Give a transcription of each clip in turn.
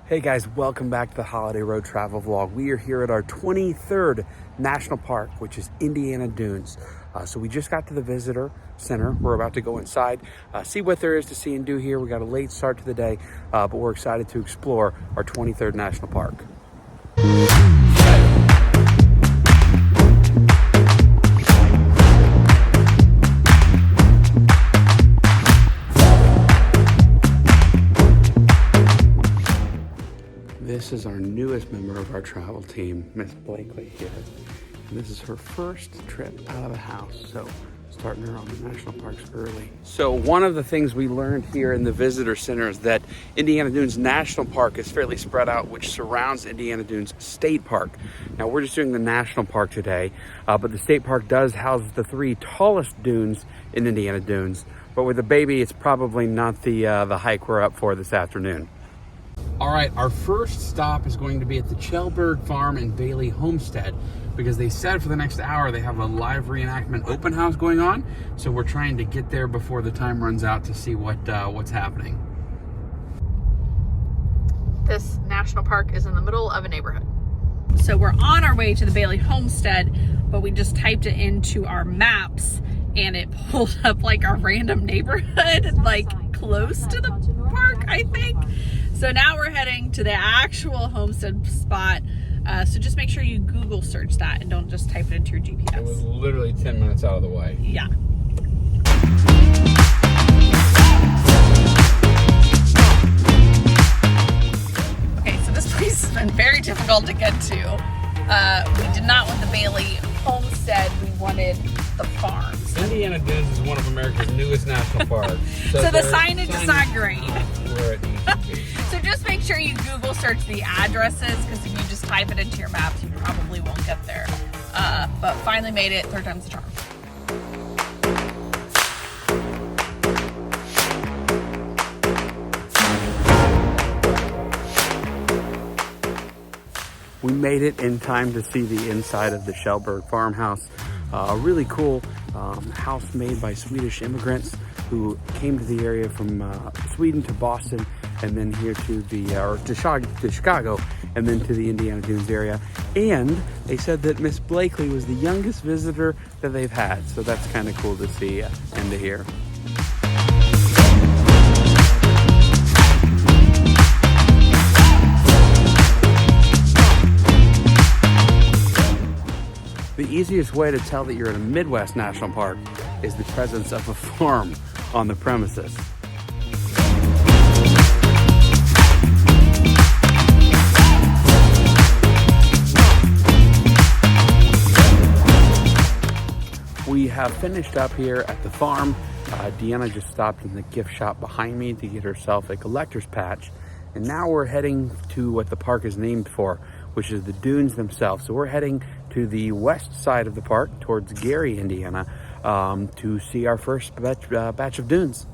Hey guys, welcome back to the Holiday Road Travel Vlog. We are here at our 23rd National Park, which is Indiana Dunes. So we just got to the visitor center. We're about to go inside, see what there is to see and do here. We got a late start to the day, but we're excited to explore our 23rd National Park. This is our newest member of our travel team, Miss Blakely here. And this is her first trip out of the house, so starting her on the national parks early. So one of the things we learned here in the visitor center is that Indiana Dunes National Park is fairly spread out, which surrounds Indiana Dunes State Park. Now we're just doing the national park today, but the state park does house the three tallest dunes in Indiana Dunes. But with a baby, it's probably not the hike we're up for this afternoon. All right, our first stop is going to be at the Chellberg Farm and Bailey Homestead, because they said for the next hour they have a live reenactment open house going on. So we're trying to get there before the time runs out to see what's happening. This national park is in the middle of a neighborhood. So we're on our way to the Bailey Homestead, but we just typed it into our maps and it pulled up like a random neighborhood, like close to the park, I think. So now we're heading to the actual homestead spot. So just make sure you Google search that and don't just type it into your GPS. It was literally 10 minutes out of the way. Yeah. Okay, so this place has been very difficult to get to. We did not want the Bailey Homestead, we wanted the farm. Indiana Dunes is one of America's newest national parks. So the signage is not great. Where it needs to be. So just make sure you Google search the addresses, because if you just type it into your maps, you probably won't get there. But finally made it, third time's the charm. We made it in time to see the inside of the Shellberg Farmhouse, a really cool house made by Swedish immigrants who came to the area from Sweden to Boston, and then here to Chicago, and then to the Indiana Dunes area. And they said that Miss Blakely was the youngest visitor that they've had, so that's kind of cool to see and to hear. The easiest way to tell that you're in a Midwest National Park is the presence of a farm on the premises. We have finished up here at the farm. Deanna just stopped in the gift shop behind me to get herself a collector's patch. And now we're heading to what the park is named for, which is the dunes themselves. So we're heading to the west side of the park towards Gary, Indiana, to see our first batch of dunes.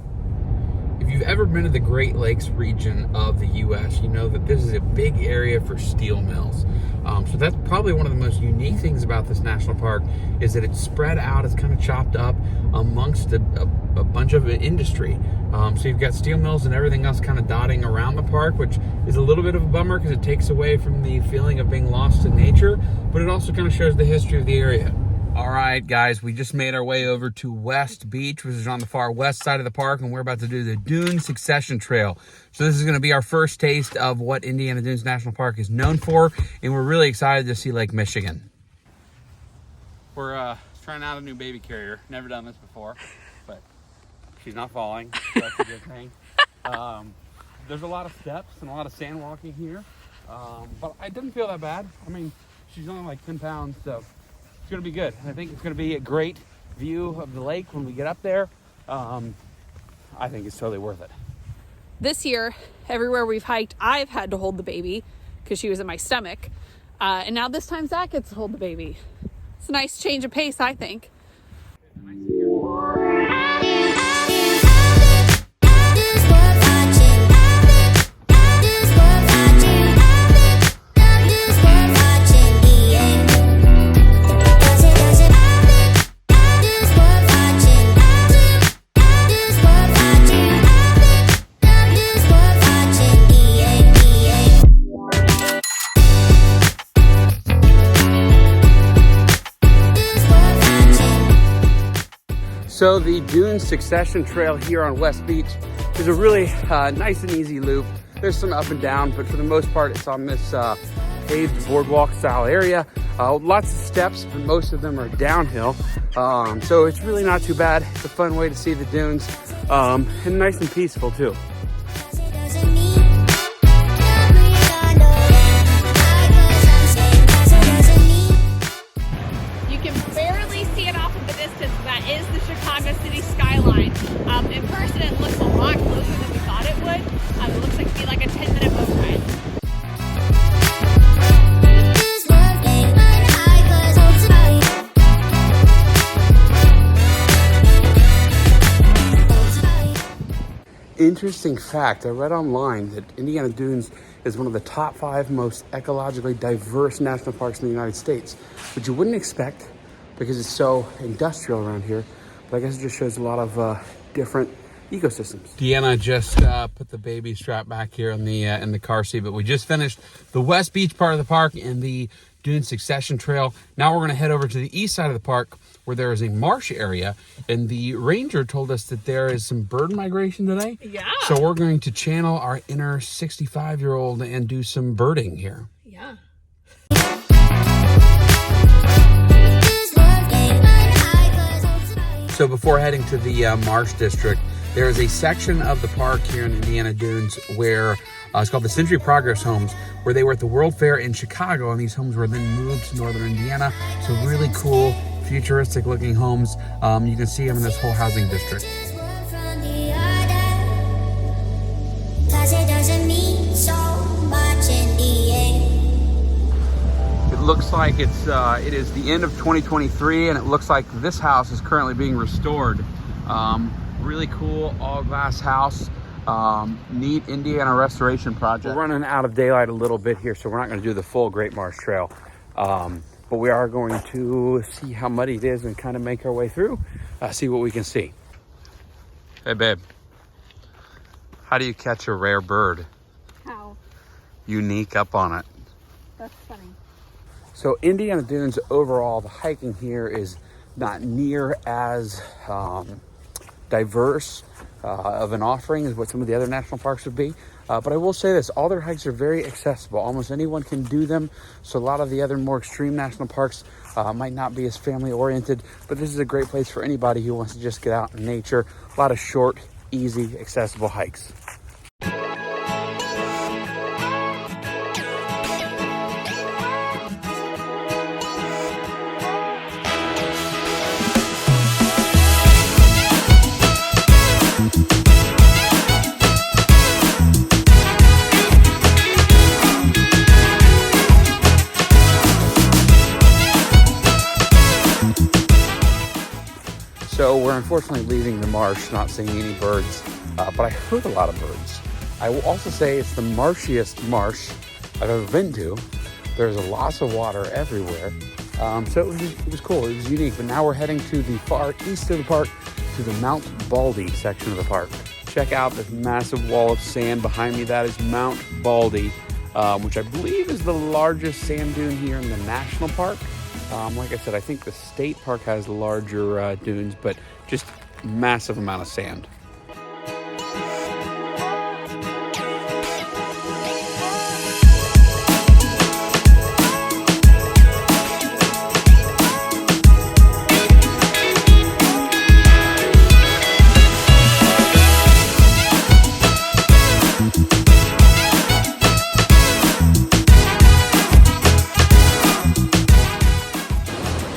If you've ever been to the Great Lakes region of the U.S., you know that this is a big area for steel mills. So that's probably one of the most unique things about this national park, is that it's spread out, it's kind of chopped up amongst a bunch of industry. So you've got steel mills and everything else kind of dotting around the park, which is a little bit of a bummer because it takes away from the feeling of being lost in nature, but it also kind of shows the history of the area. All right, guys, we just made our way over to West Beach, which is on the far west side of the park, and we're about to do the Dune Succession Trail. So this is going to be our first taste of what Indiana Dunes National Park is known for, and we're really excited to see Lake Michigan. We're trying out a new baby carrier. Never done this before, but she's not falling, so that's a good thing. There's a lot of steps and a lot of sand walking here, but I didn't feel that bad. I mean, she's only like 10 pounds, so it's going to be good. I think it's going to be a great view of the lake when we get up there. I think it's totally worth it. This year, everywhere we've hiked, I've had to hold the baby because she was in my stomach. And now this time Zach gets to hold the baby. It's a nice change of pace, I think. So the Dune Succession Trail here on West Beach is a really nice and easy loop. There's some up and down, but for the most part, it's on this paved boardwalk style area. Lots of steps, but most of them are downhill. So it's really not too bad. It's a fun way to see the dunes, and nice and peaceful too. You can barely see it off in the distance. That is the Chicago city skyline. In person, it looks a lot closer than we thought it would. It looks like it'd be like a 10-minute boat ride. Interesting fact, I read online that Indiana Dunes is one of the top 5 most ecologically diverse national parks in the United States, which you wouldn't expect because it's so industrial around here. But I guess it just shows a lot of different ecosystems. Deanna just put the baby strap back here in the car seat, but we just finished the West Beach part of the park and the Dune Succession Trail. Now we're going to head over to the east side of the park where there is a marsh area, and the ranger told us that there is some bird migration today. Yeah. So we're going to channel our inner 65-year-old and do some birding here. Yeah. So before heading to the Marsh District, there is a section of the park here in Indiana Dunes where it's called the Century Progress Homes, where they were at the World Fair in Chicago, and these homes were then moved to northern Indiana. So really cool, futuristic looking homes. You can see them in this whole housing district. It looks like it is the end of 2023, and it looks like this house is currently being restored. Really cool all glass house. Neat Indiana restoration project. We're running out of daylight a little bit here, so we're not going to do the full Great Marsh Trail. But we are going to see how muddy it is and kind of make our way through, see what we can see. Hey, babe. How do you catch a rare bird? How? Unique up on it. That's funny. So Indiana Dunes overall, the hiking here is not near as diverse of an offering as what some of the other national parks would be. But I will say this, all their hikes are very accessible. Almost anyone can do them. So a lot of the other more extreme national parks might not be as family oriented, but this is a great place for anybody who wants to just get out in nature. A lot of short, easy, accessible hikes. So we're unfortunately leaving the marsh, not seeing any birds, but I heard a lot of birds. I will also say it's the marshiest marsh I've ever been to. There's lots of water everywhere. So it was cool, it was unique. But now we're heading to the far east of the park, to the Mount Baldy section of the park. Check out this massive wall of sand behind me. That is Mount Baldy, which I believe is the largest sand dune here in the national park. Like I said, I think the state park has larger dunes, but just massive amount of sand.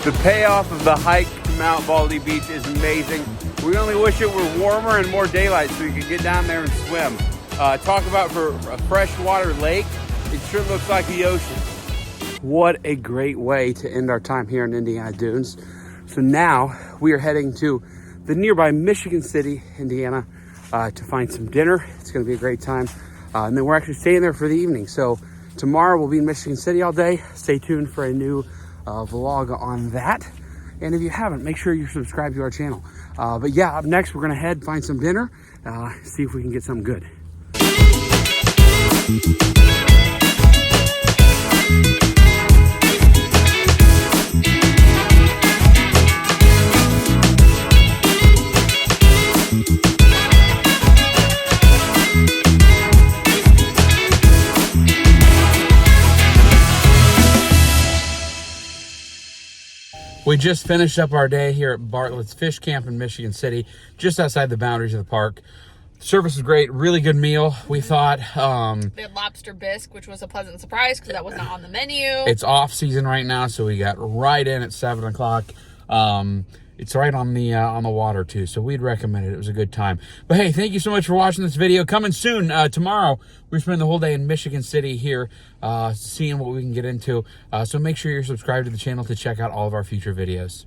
The payoff of the hike to Mount Baldy Beach is amazing. We only wish it were warmer and more daylight so we could get down there and swim. Talk about for a freshwater lake, it sure looks like the ocean. What a great way to end our time here in Indiana Dunes. So now we are heading to the nearby Michigan City, Indiana, to find some dinner. It's gonna be a great time. And then we're actually staying there for the evening. So tomorrow we'll be in Michigan City all day. Stay tuned for a new vlog on that. And if you haven't, make sure you're subscribed to our channel. But yeah, up next, we're gonna head find some dinner, see if we can get something good. We just finished up our day here at Bartlett's Fish Camp in Michigan City, just outside the boundaries of the park. Service was great, really good meal, we thought. They had lobster bisque, which was a pleasant surprise because that was not on the menu. It's off season right now, so we got right in at 7 o'clock. It's right on the water too, so we'd recommend it. It was a good time. But hey, thank you so much for watching this video. Coming soon, tomorrow, we're spending the whole day in Michigan City here, seeing what we can get into. So make sure you're subscribed to the channel to check out all of our future videos.